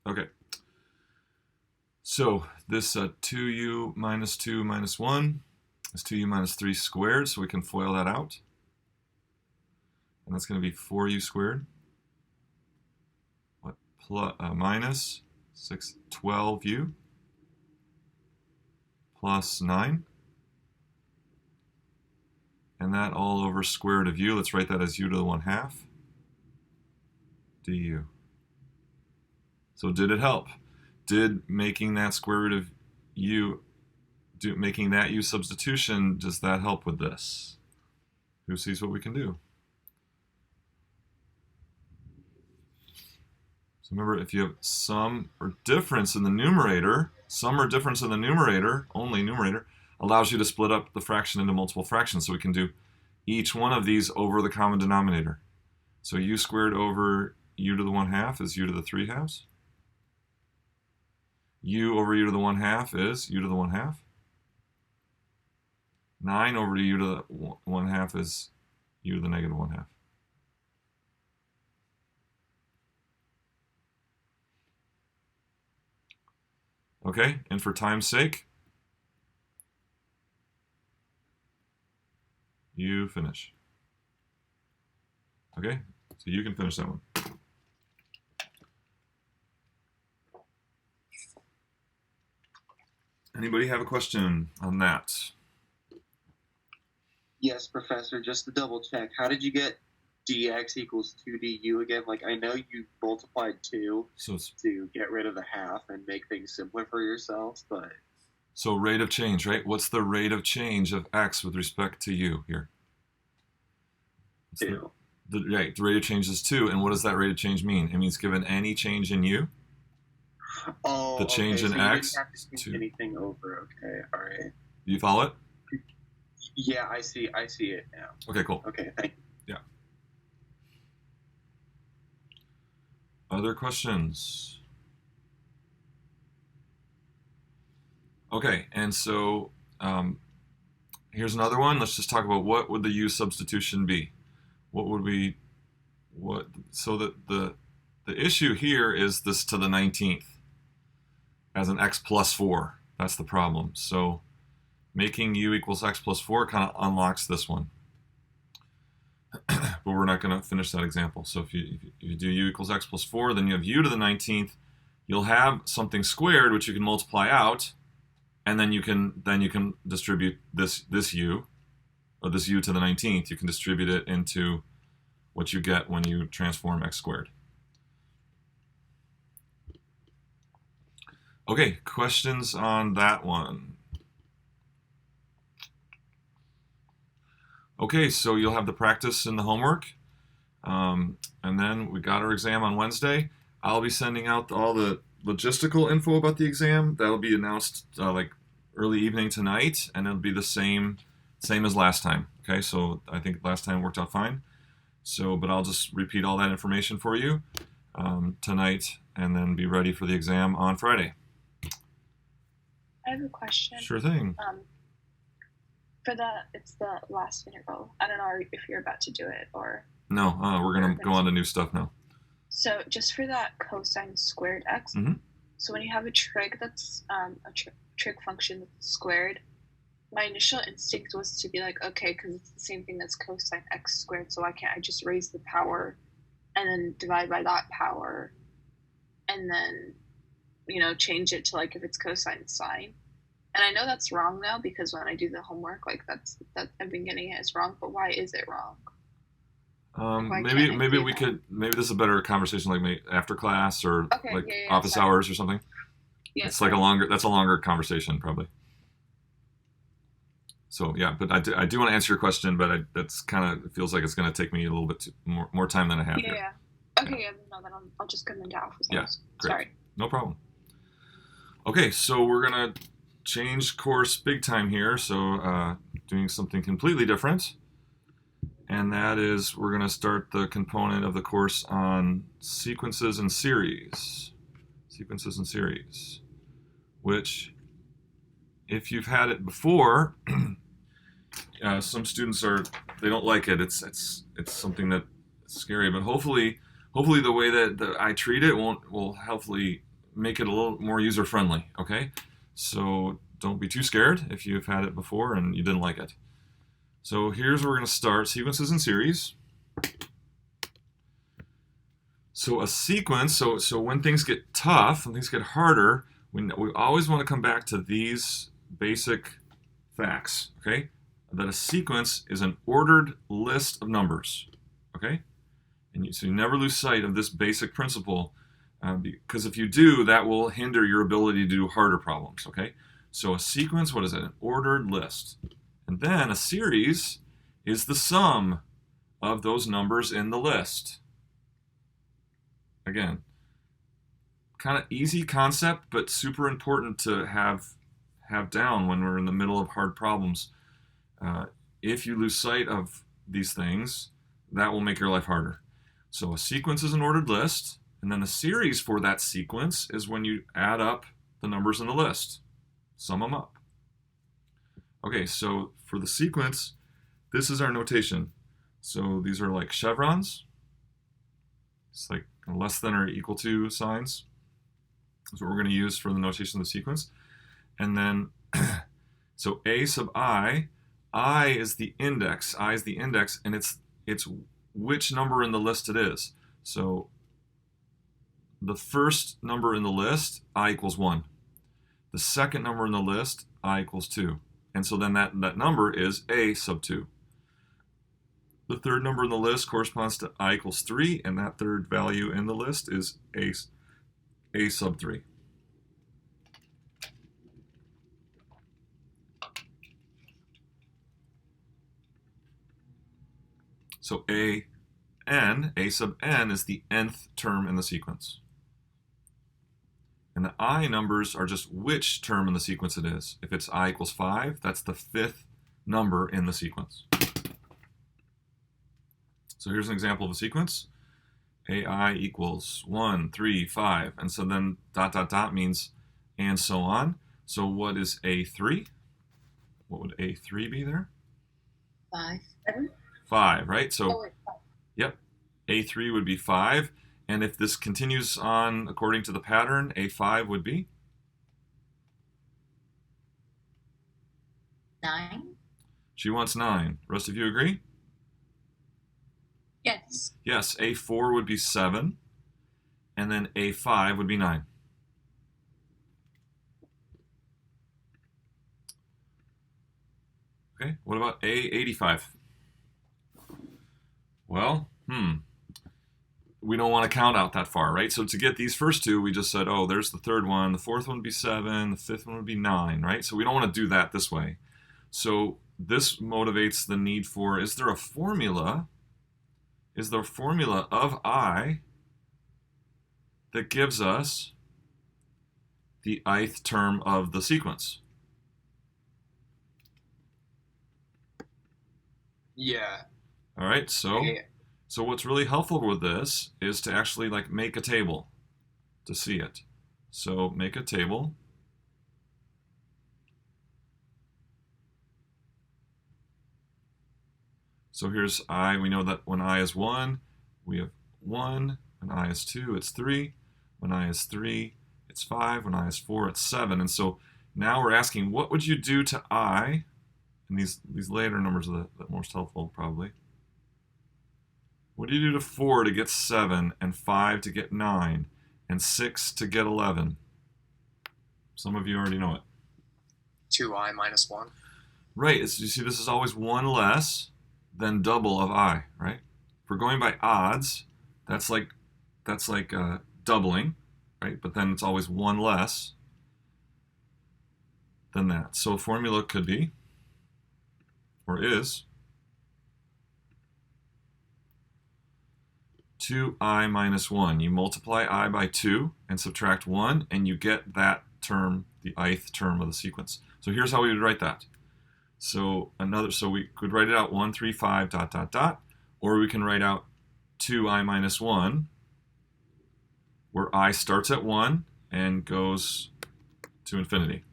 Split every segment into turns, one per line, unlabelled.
Okay. So this 2u minus 2 minus 1 is 2u minus 3 squared, so we can FOIL that out. And that's going to be 4u squared. What? Minus 12u plus 9. And that all over square root of u. Let's write that as u to the 1/2 du. So did it help? Did making that square root of u, making that u substitution, does that help with this? Who sees what we can do? So remember, if you have sum or difference in the numerator, sum or difference in the numerator, only numerator, allows you to split up the fraction into multiple fractions. So we can do each one of these over the common denominator. So u squared over u to the 1/2 is u to the 3/2. U over u to the 1/2 is u to the 1/2. 9 over u to the 1/2 is u to the negative 1/2. Okay, and for time's sake, you finish. Okay, so you can finish that one. Anybody have a question on that?
Yes, Professor, just to double check, how did you get dx equals 2 du again? Like, I know you multiplied 2 to get rid of the half and make things simpler for yourselves, but...
So rate of change, right? What's the rate of change of x with respect to u here?
2.
Right, the rate of change is 2, and what does that rate of change mean? It means given any change in u,
oh,
the change
okay,
in
so
x.
you didn't have to change anything over. Okay, all right.
Do you follow it?
Yeah, I see it now.
Okay, cool.
Okay, thank you.
Yeah. Other questions? Okay, and so here's another one. Let's just talk about what would the u substitution be. So the issue here is this to the 19th as an x plus 4. That's the problem. So making u equals x plus 4 kind of unlocks this one. But we're not going to finish that example. So if you do u equals x plus 4, then you have u to the 19th. You'll have something squared, which you can multiply out, and then you can distribute this u, or this u to the 19th. You can distribute it into what you get when you transform x squared. Okay, questions on that one? Okay, so you'll have the practice and the homework, and then we got our exam on Wednesday. I'll be sending out all the logistical info about the exam. That'll be announced like early evening tonight, and it'll be the same as last time. Okay, so I think last time worked out fine. So, but I'll just repeat all that information for you tonight, and then be ready for the exam on Friday.
I have a question.
Sure thing.
It's the last interval. I don't know if you're about to do it or...
No, we're going to go on to new stuff now.
So just for that cosine squared x, so when you have a trig that's a trig function that's squared, my initial instinct was to be like, okay, because it's the same thing that's cosine x squared, so why can't I just raise the power and then divide by that power and then, change it to like if it's cosine sine. And I know that's wrong now because when I do the homework, like that I've been getting it as wrong, but why is it wrong?
Maybe this is a better conversation like maybe after class or office hours or something. Yeah, it's like that's a longer conversation probably. So yeah, but I do want to answer your question, but that's kind of feels like it's going to take me a little bit more time than I have here.
Yeah. Okay, yeah, no, then I'll just come into office hours.
Yeah, great.
Sorry.
No problem. Okay, so we're going to change course big time here, so doing something completely different, and that is we're going to start the component of the course on sequences and series. Sequences and series, which if you've had it before, some students they don't like it. It's something that's scary, but hopefully the way that I treat it will hopefully make it a little more user-friendly, okay? So don't be too scared if you've had it before and you didn't like it. So here's where we're going to start sequences in series. So a sequence, so when things get tough, when things get harder, we always want to come back to these basic facts, okay? That a sequence is an ordered list of numbers, okay? And so you never lose sight of this basic principle, because if you do, that will hinder your ability to do harder problems, okay? So a sequence, what is it? An ordered list. And then a series is the sum of those numbers in the list. Again, kind of easy concept, but super important to have down when we're in the middle of hard problems. If you lose sight of these things, that will make your life harder. So a sequence is an ordered list, and then the series for that sequence is when you add up the numbers in the list, sum them up. Okay, so for the sequence, this is our notation. So these are like chevrons. It's like less than or equal to signs. That's what we're going to use for the notation of the sequence. And then, so A sub I is the index. I is the index, and it's which number in the list it is. So the first number in the list, I equals 1. The second number in the list, I equals 2. And so then that number is A sub 2. The third number in the list corresponds to I equals 3, and that third value in the list is A sub 3. So A sub n is the nth term in the sequence. And the I numbers are just which term in the sequence it is. If it's I equals 5, that's the 5th number in the sequence. So here's an example of a sequence. AI equals 1, 3, 5. And so then ... means and so on. So what is A3? What would A3 be there?
5.
5, right? So, yep, A3 would be 5. And if this continues on according to the pattern, A5 would be?
9.
She wants 9. Rest of you agree?
Yes.
Yes, A4 would be 7. And then A5 would be 9. Okay, what about A85? Well, we don't want to count out that far, right? So to get these first two, we just said, oh, there's the third one, the fourth one would be 7, the fifth one would be 9, right? So we don't want to do that this way. So this motivates the need for, is there a formula of I that gives us the ith term of the sequence?
Yeah.
All right, so what's really helpful with this is to actually like make a table to see it. So make a table. So here's I. We know that when I is 1, we have 1. When I is 2, it's 3. When I is 3, it's 5. When I is 4, it's 7. And so now we're asking, what would you do to I? And these later numbers are the most helpful, probably. What do you do to 4 to get 7, and 5 to get 9, and 6 to get 11? Some of you already know it.
2I minus 1.
Right. You see, this is always 1 less than double of I, right? If we're going by odds, that's like doubling, right? But then it's always 1 less than that. So a formula could be, or is, 2I minus 1. You multiply I by 2 and subtract 1, and you get that term, the ith term of the sequence. So here's how we would write that. So we could write it out 1, 3, 5, ... Or we can write out 2I minus 1, where I starts at 1 and goes to infinity.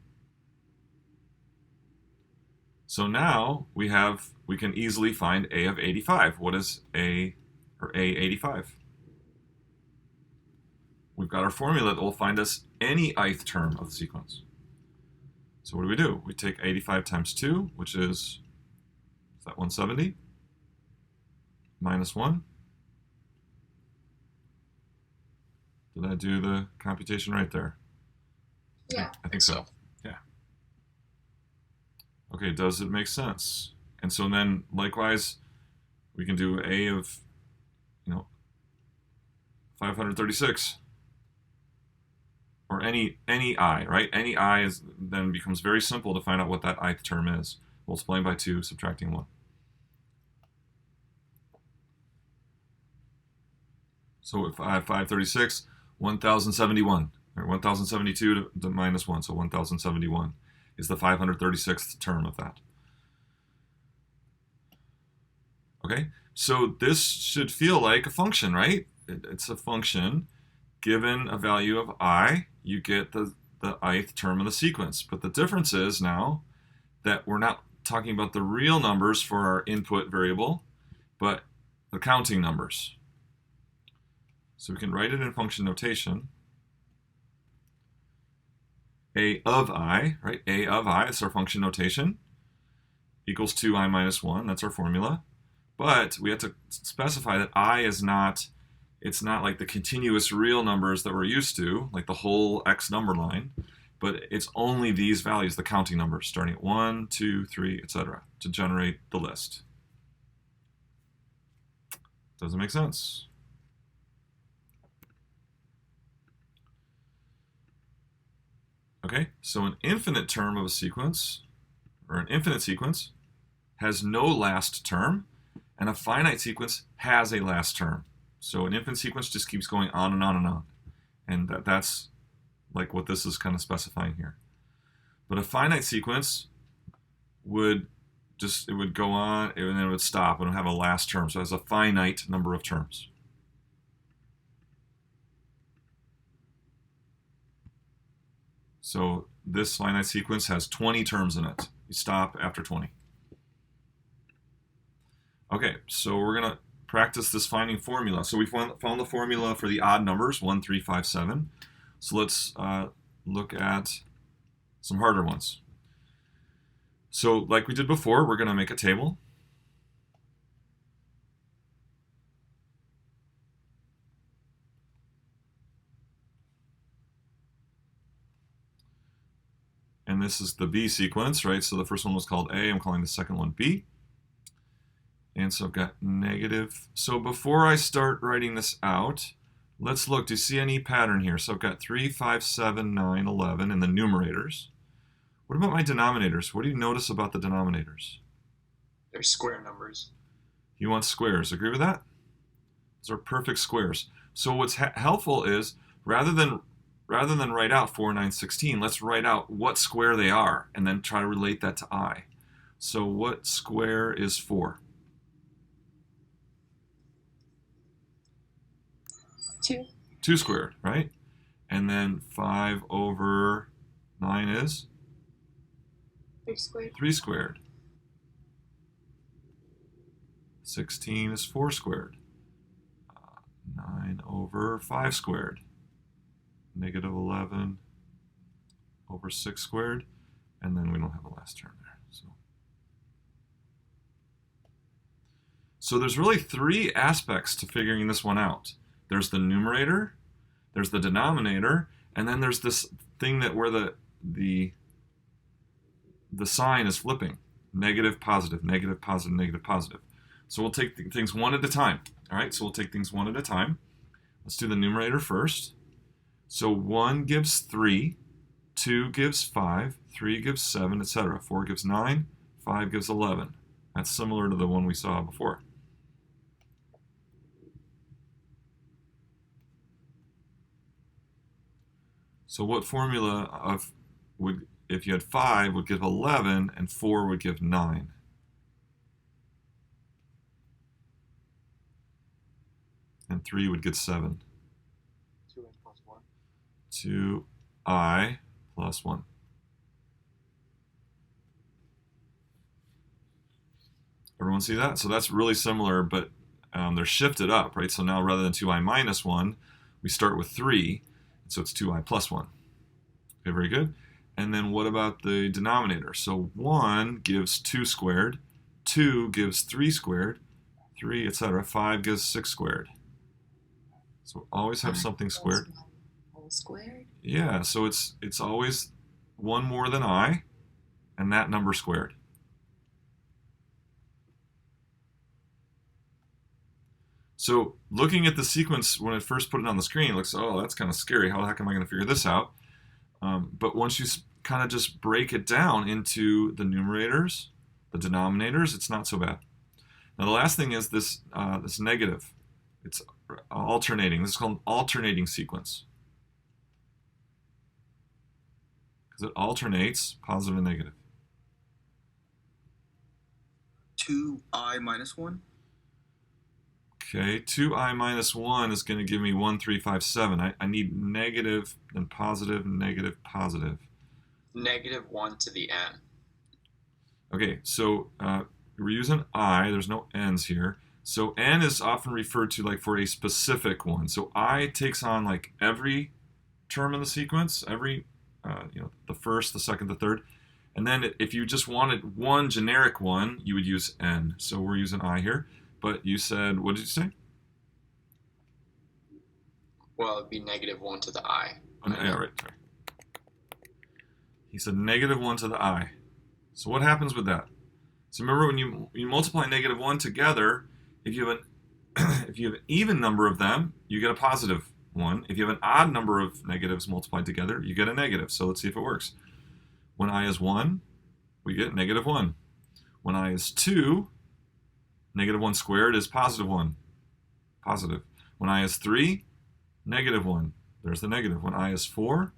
So now we can easily find A of 85. What is A, or A85? we've got our formula that will find us any ith term of the sequence. So what do? We take 85 times 2, which is that 170, minus 1. Did I do the computation right there?
Yeah.
I think so. Yeah. Okay, does it make sense? And so then, likewise, we can do a of, 536. Or any I, right? Any I then becomes very simple to find out what that ith term is. Multiplying by 2, subtracting 1. So if I have 536, 1071, or 1072 to minus 1, so 1071 is the 536th term of that. Okay, so this should feel like a function, right? It's a function. Given a value of I, you get the ith term of the sequence. But the difference is now that we're not talking about the real numbers for our input variable, but the counting numbers. So we can write it in function notation. A of I, right? A of I, that's our function notation, equals 2I minus 1. That's our formula. But we have to specify that I is not, it's not like the continuous real numbers that we're used to, like the whole x number line, but it's only these values, the counting numbers, starting at 1, 2, 3, etc., to generate the list. Does it make sense? Okay, so an infinite term of a sequence, or an infinite sequence, has no last term, and a finite sequence has a last term. So an infinite sequence just keeps going on and on and on. And that's like what this is kind of specifying here. But a finite sequence would just, it would go on and then it would stop and it would have a last term. So it has a finite number of terms. So this finite sequence has 20 terms in it. You stop after 20. Okay, so we're going to practice this finding formula. So we found the formula for the odd numbers, 1, 3, 5, 7. So let's look at some harder ones. So like we did before, we're going to make a table. And this is the B sequence, right? So the first one was called A. I'm calling the second one B. And so I've got negative. So before I start writing this out, let's look. Do you see any pattern here? So I've got 3, 5, 7, 9, 11 in the numerators. What about my denominators? What do you notice about the denominators?
They're square numbers.
You want squares. Agree with that? Those are perfect squares. So what's helpful is rather than write out 4, 9, 16, let's write out what square they are and then try to relate that to I. So what square is 4?
2.
2 squared, right? And then 5 over 9 is?
3 squared.
3 squared. 16 is 4 squared. 9 over 5 squared. Negative 11 over 6 squared. And then we don't have a last term there. So there's really 3 aspects to figuring this one out. There's the numerator, there's the denominator, and then there's this thing that where the sign is flipping. Negative, positive, negative, positive, negative, positive. So we'll take things one at a time. All right, so we'll take things one at a time. Let's do the numerator first. So 1 gives 3, 2 gives 5, 3 gives 7, etc. 4 gives 9, 5 gives 11. That's similar to the one we saw before. So what formula would, if you had 5, would give 11, and 4 would give 9? And 3 would give 7.
2i plus 1.
2i plus 1. Everyone see that? So that's really similar, but they're shifted up, right? So now rather than 2i minus 1, we start with 3, so it's 2i plus 1. Okay, very good. And then what about the denominator? So 1 gives 2 squared, 2 gives 3 squared, 3, etc. 5 gives 6 squared. So always have something squared.
Whole squared?
Yeah, so it's always 1 more than I, and that number squared. So looking at the sequence when I first put it on the screen, it looks, oh, that's kind of scary. How the heck am I going to figure this out? But once you kind of just break it down into the numerators, the denominators, it's not so bad. Now the last thing is this this negative. It's alternating. This is called an alternating sequence. Because it alternates positive and negative.
2i minus 1?
Okay, 2i minus 1 is going to give me 1, 3, 5, 7. I need negative, then positive, negative, positive.
-1 to the n.
Okay, so we're using I. There's no n's here. So n is often referred to like for a specific one. So I takes on like every term in the sequence, every, the first, the second, the third. And then if you just wanted one generic one, you would use n. So we're using I here. But you said, what did you say?
Well, it'd be -1 to the I.
Oh, yeah, right. Sorry. He said -1 to the I. So what happens with that? So remember when you multiply -1 together, if you have an even number of them, you get a positive one. If you have an odd number of negatives multiplied together, you get a negative. So let's see if it works. When I is 1, we get -1. When I is 2, -1 squared is +1. Positive. When I is 3, -1. There's the negative. When I is 4,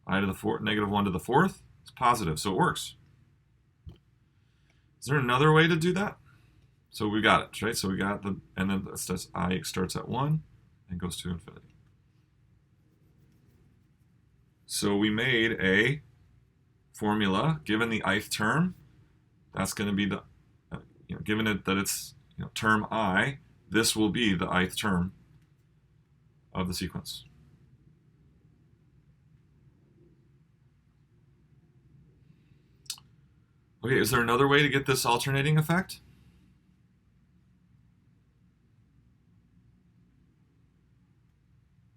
I to the -1 to the 4th is positive. So it works. Is there another way to do that? So we got it, right? So we got the, and then it says I starts at 1 and goes to infinity. So we made a formula given the ith term. That's going to be the, given it that it's term I, this will be the ith term of the sequence. Okay, is there another way to get this alternating effect?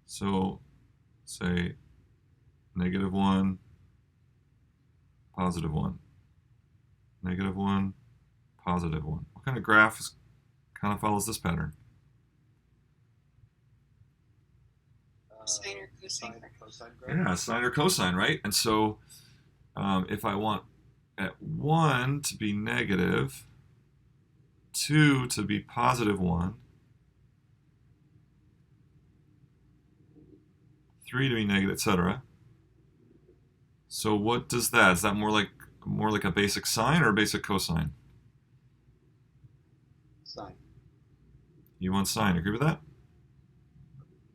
So, say -1, +1, -1, +1. What kind of graph kind of follows this pattern?
Sine or cosine?
Cosine graph?
Yeah, sine or cosine, right? And so if I want at 1 to be negative, 2 to be +1, 3 to be negative, etc. So what does that? Is that more like a basic sine or a basic cosine?
Sine.
You want sine? Agree with that?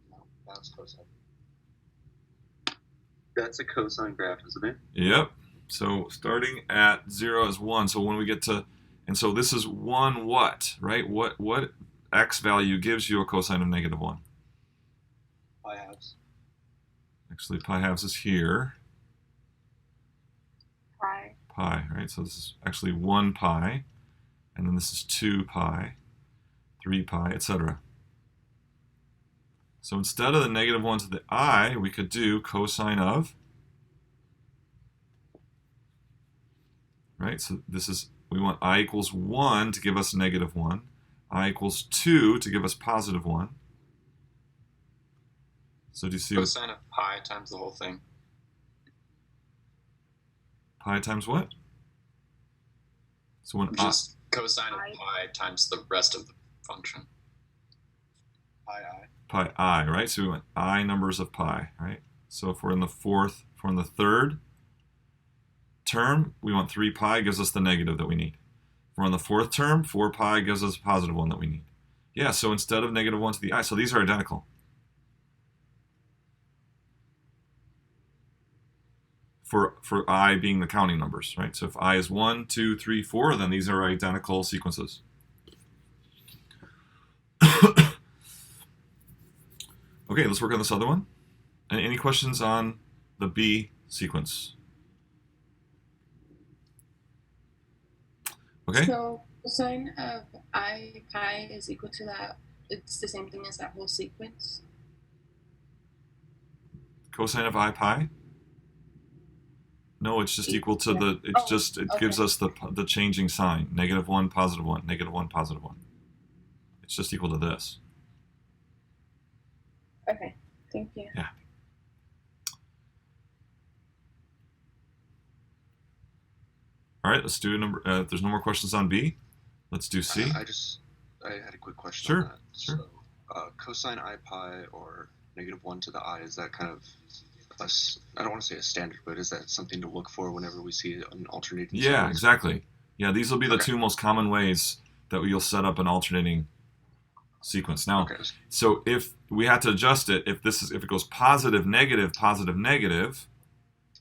No, that's cosine.
That's a cosine graph, isn't it?
Yep. So starting at 0 is 1. So when we get to, and so this is 1 what, right? What x value gives you a cosine of -1?
Pi halves.
Actually, pi halves is here. Pi, right? So this is actually 1 pi, and then this is 2 pi, 3 pi, etc. So instead of the -1 to the I, we could do cosine of, right? So this is, we want I equals 1 to give us -1, I equals 2 to give us +1. So do you see
Cosine of pi times the whole thing.
pi times what? So when
Just cosine of pi times the rest of the function.
Pi
I, right? So we want I numbers of pi, right? So if we're in the third term, we want 3 pi gives us the negative that we need. If we're on the fourth term, 4 pi gives us a +1 that we need. Yeah, so instead of -1 to the I, so these are identical. For I being the counting numbers, right? So if I is 1, 2, 3, 4, then these are identical sequences. Okay, let's work on this other one. And any questions on the B sequence? Okay.
So cosine of I pi is equal to that. It's the same thing as that whole sequence.
Cosine of I pi? No, it's just equal to the. It gives us the changing sign. -1, +1, -1, +1. It's just equal to this.
Okay, thank you.
Yeah. All right, let's do number. If there's no more questions on B, let's do C.
I had a quick question.
Sure.
On that.
Sure.
So, cosine I pi or -1 to the I, is that kind of I don't want to say a standard, but is that something to look for whenever we see an alternating?
Yeah,
series?
exactly. Yeah, these will be the two most common ways that you'll set up an alternating sequence. Now, so if we had to adjust it, if it goes positive, negative, positive, negative,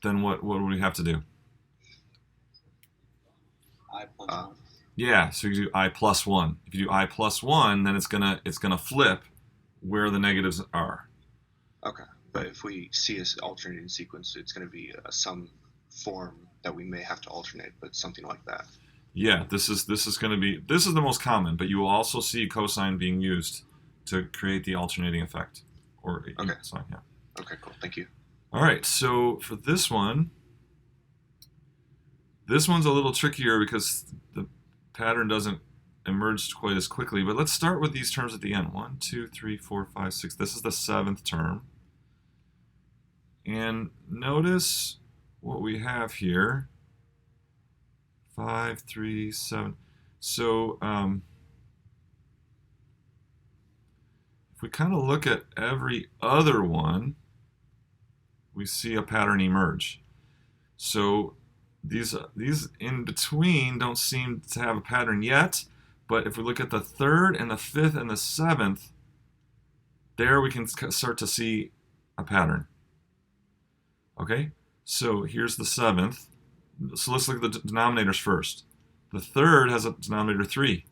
then what would we have to do?
I plus 1.
Yeah, so you do I plus 1. If you do I plus 1, then it's gonna flip where the negatives are.
Okay, but if we see an alternating sequence, it's going to be some form that we may have to alternate, but something like that.
Yeah, this is the most common, but you will also see cosine being used to create the alternating effect. Sign, yeah.
Okay, cool. Thank you.
All right, so for this one's a little trickier because the pattern doesn't emerge quite as quickly, but let's start with these terms at the end. 1, 2, 3, 4, 5, 6. This is the 7th term. And notice what we have here. 5, 3, 7. So if we kind of look at every other one, we see a pattern emerge. So these in between don't seem to have a pattern yet, but if we look at the 3rd and the 5th and the 7th, there we can start to see a pattern. Okay, so here's the 7th. So let's look at the denominators first. The 3rd has a denominator 3.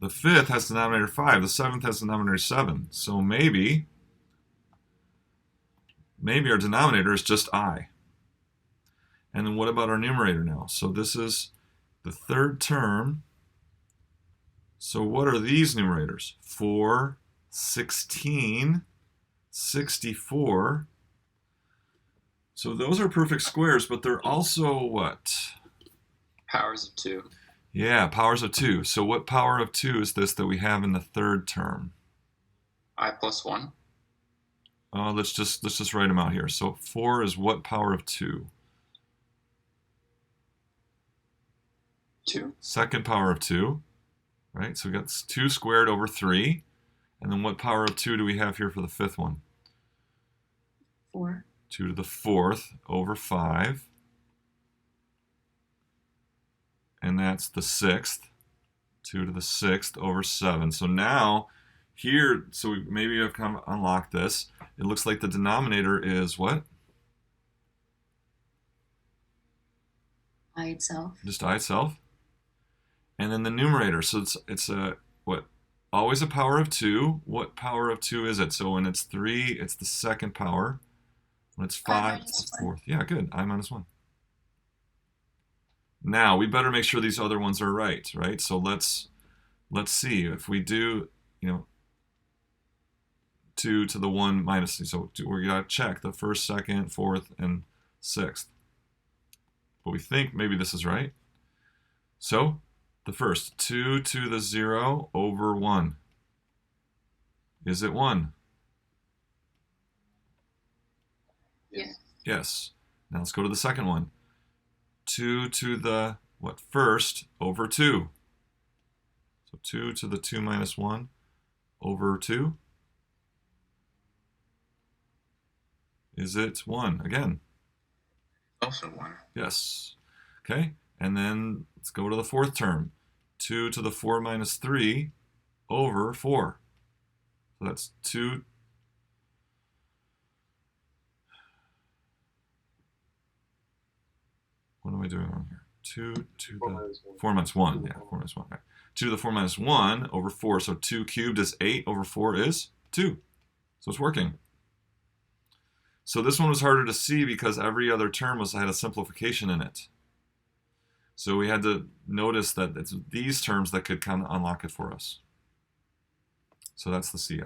The 5th has denominator 5. The 7th has denominator 7. So maybe our denominator is just I. And then what about our numerator now? So this is the 3rd term. So what are these numerators? 4, 16, 64. So those are perfect squares, but they're also what?
Powers of 2.
Yeah, powers of 2. So what power of 2 is this that we have in the 3rd term?
I plus 1.
Let's just write them out here. So 4 is what power of 2?
2.
Second power of 2, right? So we got 2 squared over 3. And then what power of 2 do we have here for the 5th one?
4.
2 to the 4th over 5. And that's the 6th. 2 to the 6th over 7. So now, here, so maybe I've kind of unlocked this. It looks like the denominator is what?
I itself.
Just I itself. And then the numerator, so it's a, what? Always a power of 2. What power of 2 is it? So when it's 3, it's the 2nd power. When it's 5, it's the 4th. Yeah, good. I minus 1. Now, we better make sure these other ones are right? So let's see. If we do, 2 to the 1 minus, so we're going to check the 1st, 2nd, 4th, and 6th. But we think maybe this is right. So, the first, 2 to the 0 over 1. Is it 1?
Yes.
Yes. Now let's go to the second one. 2 to the, what, 1st over 2. So 2 to the 2 minus 1 over 2. Is it 1 again?
Also 1.
Yes. Okay. And then let's go to the 4th term. 2 to the 4 minus 3 over 4. So that's 2. What am I doing wrong here? 2 to the 4 minus 1. Yeah, 4 minus 1. Okay. 2 to the 4 minus 1 over 4. So 2 cubed is 8 over 4 is 2. So it's working. So this one was harder to see because every other term had a simplification in it. So we had to notice that it's these terms that could kind of unlock it for us. So that's the CI.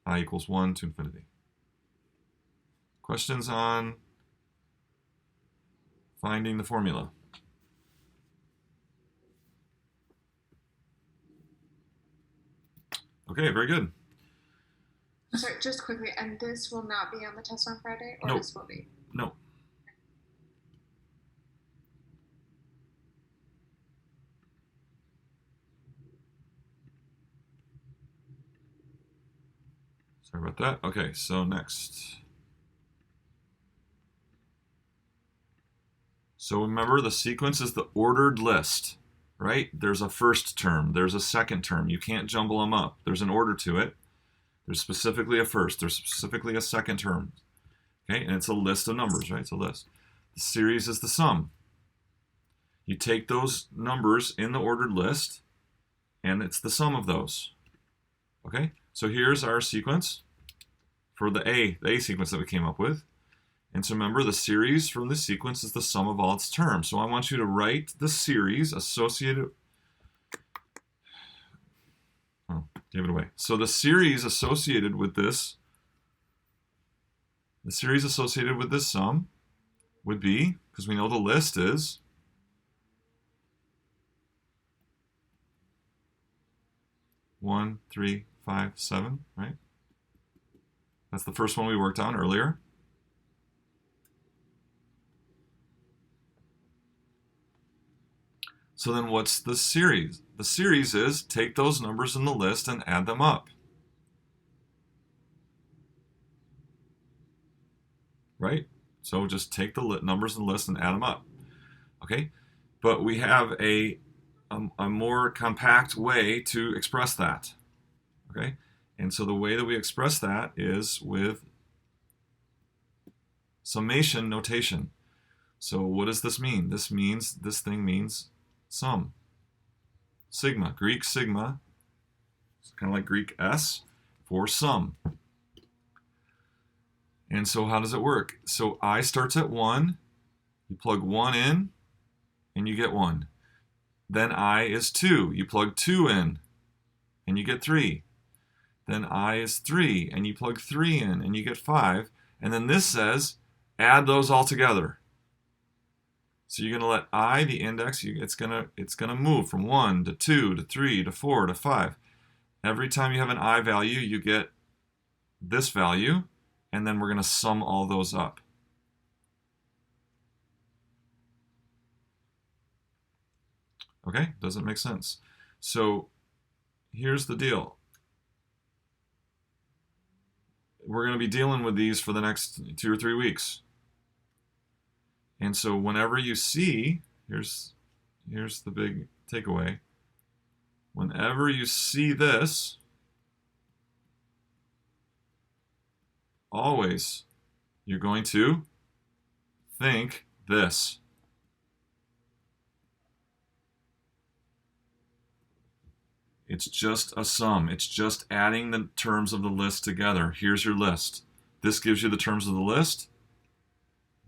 I equals 1 to infinity. Questions on finding the formula? Okay, very good.
Sorry, just quickly, and this will not be on the test on Friday, or
Nope.
this will be?
No. Sorry about that. Okay, so next. So remember, the sequence is the ordered list, right? There's a first term, there's a second term. You can't jumble them up. There's an order to it. There's specifically a first, there's specifically a second term. Okay, and it's a list of numbers, right? It's a list. The series is the sum. You take those numbers in the ordered list, and it's the sum of those. Okay, so here's our sequence for the A sequence that we came up with. And so remember, the series from the sequence is the sum of all its terms. So I want you to write the series associated. Oh, gave it away. So the series associated with this, sum would be, because we know the list is 1, 3, 5, 7, right? That's the first one we worked on earlier. So then what's the series? The series is take those numbers in the list and add them up. Right? So just take the numbers in the list and add them up. Okay? But we have a more compact way to express that. Okay? And so the way that we express that is with summation notation. So what does this mean? This thing means sum. Sigma, Greek sigma, it's kind of like Greek S for sum. And so how does it work? So I starts at 1, you plug 1 in, and you get 1. Then I is 2, you plug 2 in, and you get 3. Then I is 3, and you plug 3 in, and you get 5. And then this says, add those all together. So you're going to let I, the index, it's going to move from 1 to 2 to 3 to 4 to 5. Every time you have an I value, you get this value, and then we're going to sum all those up. Okay, does it make sense? So here's the deal. We're going to be dealing with these for the next 2 or 3 weeks. And so whenever you see, here's the big takeaway. Whenever you see this, always you're going to think this. It's just a sum. It's just adding the terms of the list together. Here's your list. This gives you the terms of the list.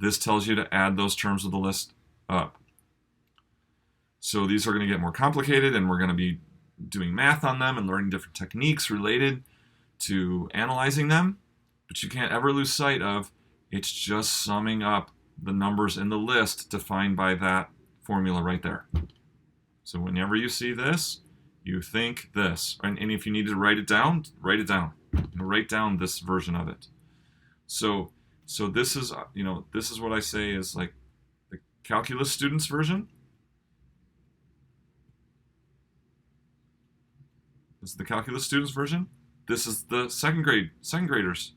This tells you to add those terms of the list up. So these are going to get more complicated, and we're going to be doing math on them and learning different techniques related to analyzing them. But you can't ever lose sight of it's just summing up the numbers in the list defined by that formula right there. So whenever you see this, you think this. And if you need to write it down, write it down. Write down this version of it. So this is, this is what I say is like the calculus students version. This is the calculus students version. This is the second graders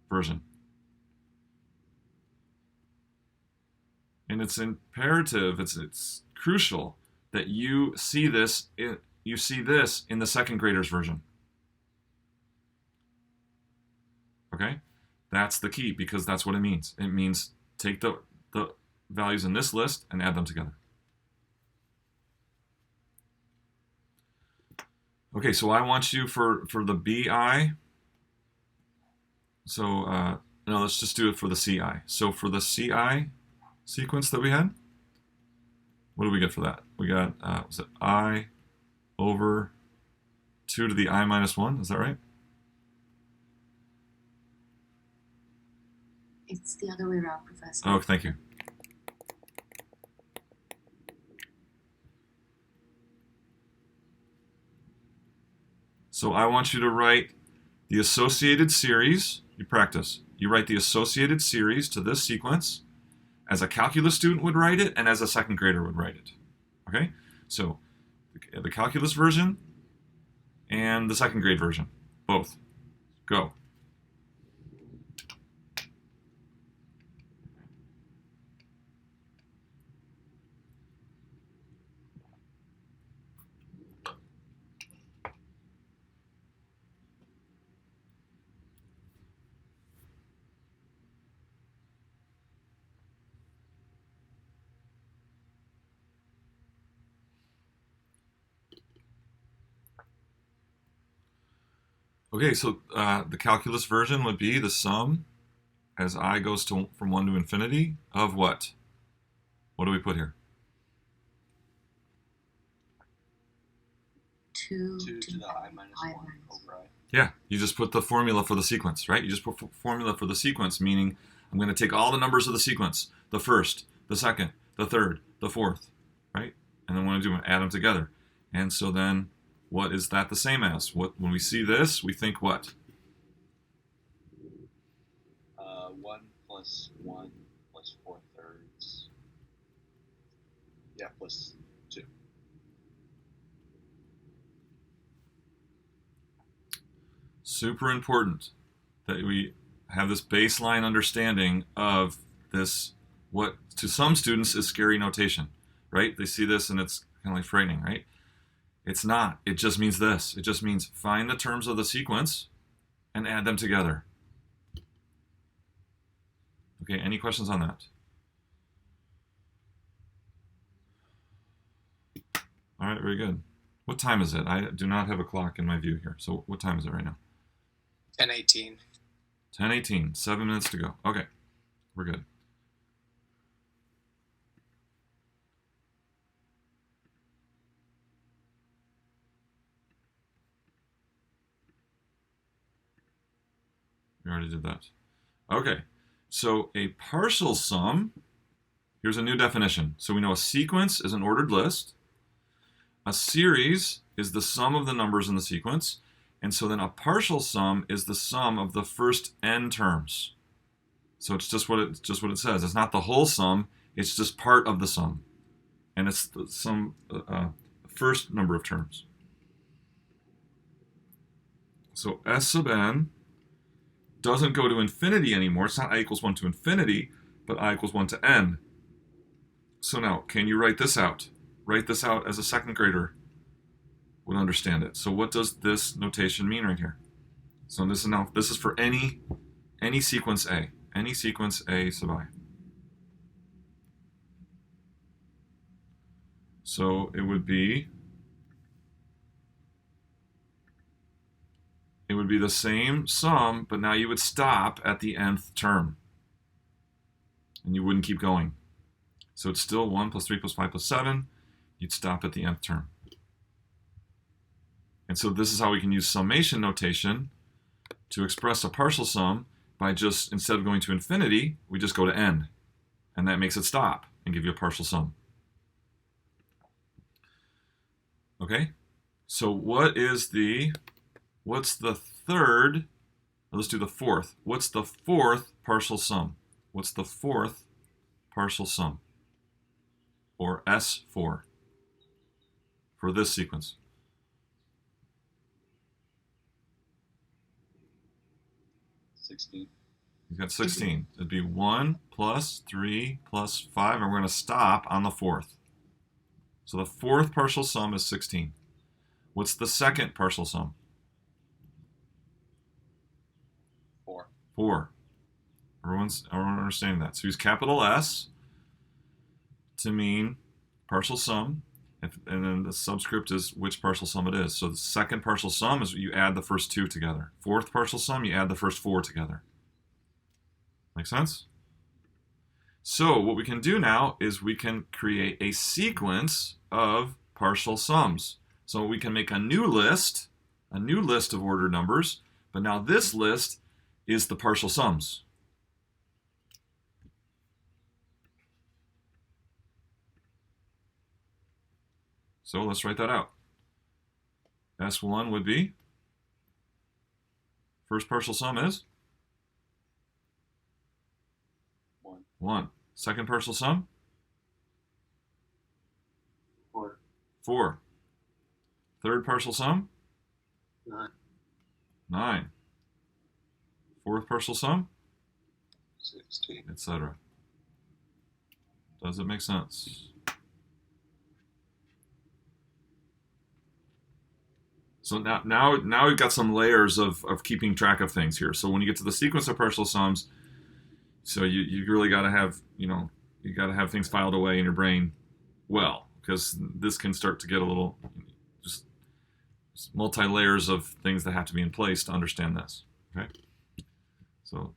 version. And it's imperative, it's crucial that you see this in the second graders version. Okay? That's the key, because that's what it means. It means take the values in this list and add them together. Okay, so I want you for the BI. So no, let's just do it for the CI. So for the CI sequence that we had, what do we get for that? We got, was it I over 2 to the I minus 1? Is that right?
It's the other way around, Professor.
Oh, thank you. So I want you to write the associated series. You practice. You write the associated series to this sequence as a calculus student would write it and as a second grader would write it. Okay? So the calculus version and the second grade version. Both. Go. Okay, so the calculus version would be the sum as I goes from 1 to infinity of what? What do we put here?
2
to the I minus 1 over I.
Yeah, you just put the formula for the sequence, right? You just put formula for the sequence, meaning I'm going to take all the numbers of the sequence, the first, the second, the third, the fourth, right? And then what I do, I add them together. And so then what is that the same as? When we see this, we think what?
1 plus 1 plus 4/3. Yeah, plus 2.
Super important that we have this baseline understanding of this, what to some students is scary notation, right? They see this and it's kind of like frightening, right? It's not. It just means this. It just means find the terms of the sequence and add them together. Okay, any questions on that? All right, very good. What time is it? I do not have a clock in my view here. So what time is it right now?
10:18.
10:18, 7 minutes to go. Okay, we're good. We already did that. Okay, so a partial sum, here's a new definition. So we know a sequence is an ordered list. A series is the sum of the numbers in the sequence. And so then a partial sum is the sum of the first n terms. So it's just what it says. It's not the whole sum. It's just part of the sum. And it's the sum, first number of terms. So S sub n doesn't go to infinity anymore. It's not I equals 1 to infinity, but I equals 1 to n. So now, can you write this out? Write this out as a second grader would understand it. So what does this notation mean right here? So this is for any sequence A. Any sequence A sub I. So it would be the same sum, but now you would stop at the nth term. And you wouldn't keep going. So it's still 1 plus 3 plus 5 plus 7. You'd stop at the nth term. And so this is how we can use summation notation to express a partial sum by just, instead of going to infinity, we just go to n. And that makes it stop and give you a partial sum. Okay? So what's the third, let's do the fourth. What's the fourth partial sum? What's the fourth partial sum? Or S4 for this sequence?
16.
He's got 16. It'd be 1 plus 3 plus 5, and we're going to stop on the fourth. So the fourth partial sum is 16. What's the second partial sum?
4.
4. Everyone understanding that. So use capital S to mean partial sum, and then the subscript is which partial sum it is. So the second partial sum is you add the first 2 together. Fourth partial sum, you add the first 4 together. Make sense? So what we can do now is we can create a sequence of partial sums. So we can make a new list of ordered numbers, but now this list is the partial sums. So let's write that out. S1 would be, first partial sum is? 1. Second partial sum? 4. Third partial sum? 9. Fourth partial sum?
16.
Etc. Does it make sense? So now we've got some layers of keeping track of things here. So when you get to the sequence of partial sums, so you really got to have, you got to have things filed away in your brain well, because this can start to get a little just multi-layers of things that have to be in place to understand this. Okay, so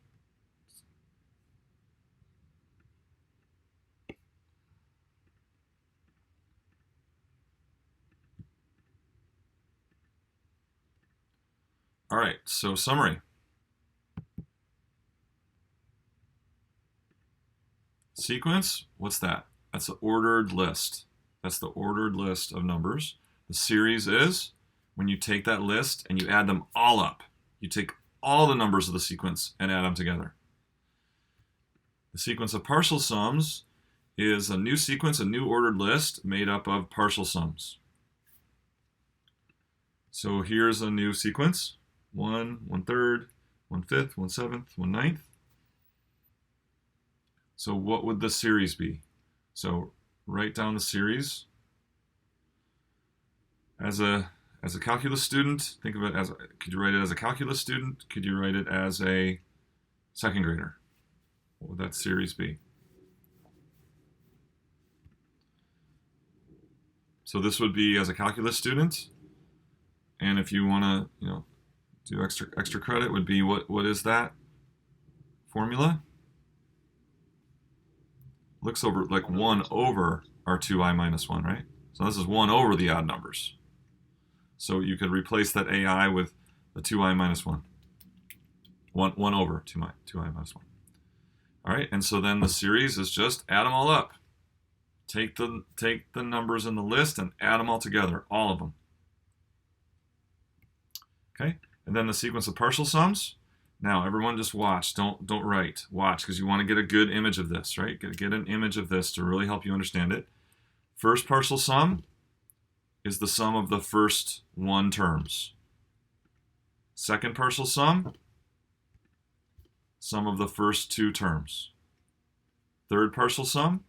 all right, so summary. Sequence, what's that? That's the ordered list. That's the ordered list of numbers. The series is when you take that list and you add them all up. You take all the numbers of the sequence and add them together. The sequence of partial sums is a new sequence, a new ordered list made up of partial sums. So here's a new sequence. 1, 1/3, 1/5, 1/7, 1/9. So what would the series be? So write down the series. As a calculus student, think of it as, could you write it as a calculus student? Could you write it as a second grader? What would that series be? So this would be as a calculus student. And if you want to, do extra credit, would be what is that formula? Looks over like 1 over our 2i minus 1, right? So this is 1 over the odd numbers. So you could replace that ai with the 2i minus 1. 1 over 2i minus 1. All right, and so then the series is just add them all up. Take the numbers in the list and add them all together, all of them. Okay, and then the sequence of partial sums. Now, everyone just watch. Don't write. Watch, because you want to get a good image of this, right? Get an image of this to really help you understand it. First partial sum is the sum of the first 1 terms. Second partial sum, sum of the first 2 terms. Third partial sum,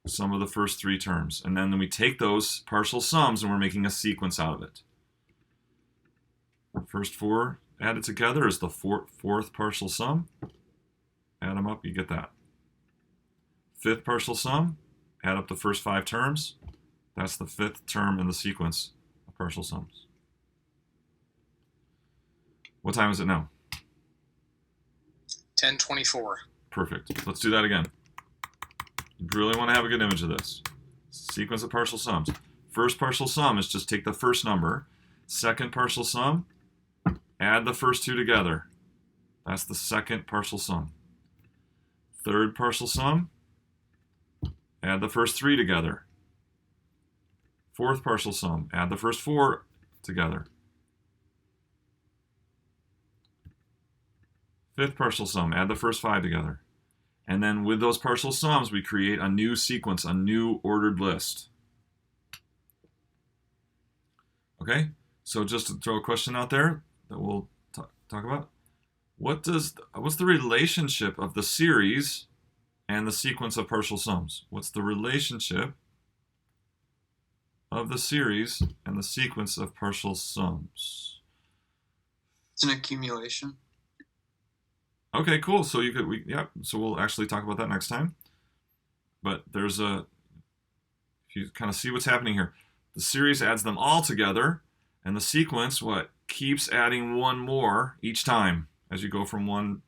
sum of the first 3 terms. And then we take those partial sums and we're making a sequence out of it. First 4 added together is the fourth partial sum. Add them up, you get that. Fifth partial sum, add up the first 5 terms. That's the 5th term in the sequence of partial sums. What time is it now?
10:24.
Perfect. Let's do that again. You really want to have a good image of this. Sequence of partial sums. First partial sum is just take the first number. Second partial sum, add the first 2 together. That's the second partial sum. Third partial sum, add the first 3 together. Fourth partial sum, add the first 4 together. Fifth partial sum, add the first 5 together. And then with those partial sums, we create a new sequence, a new ordered list. Okay, so just to throw a question out there that we'll talk about. What's the relationship of the series and the sequence of partial sums? What's the relationship of the series and the sequence of partial sums?
It's an accumulation.
Okay, cool. So so we'll actually talk about that next time. But if you kind of see what's happening here, the series adds them all together, and the sequence keeps adding one more each time as you go from one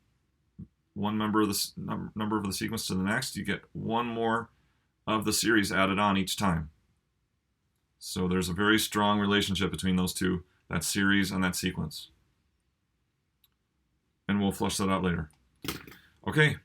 number of the sequence to the next. You get one more of the series added on each time. So there's a very strong relationship between those two, that series and that sequence. And we'll flush that out later. Okay,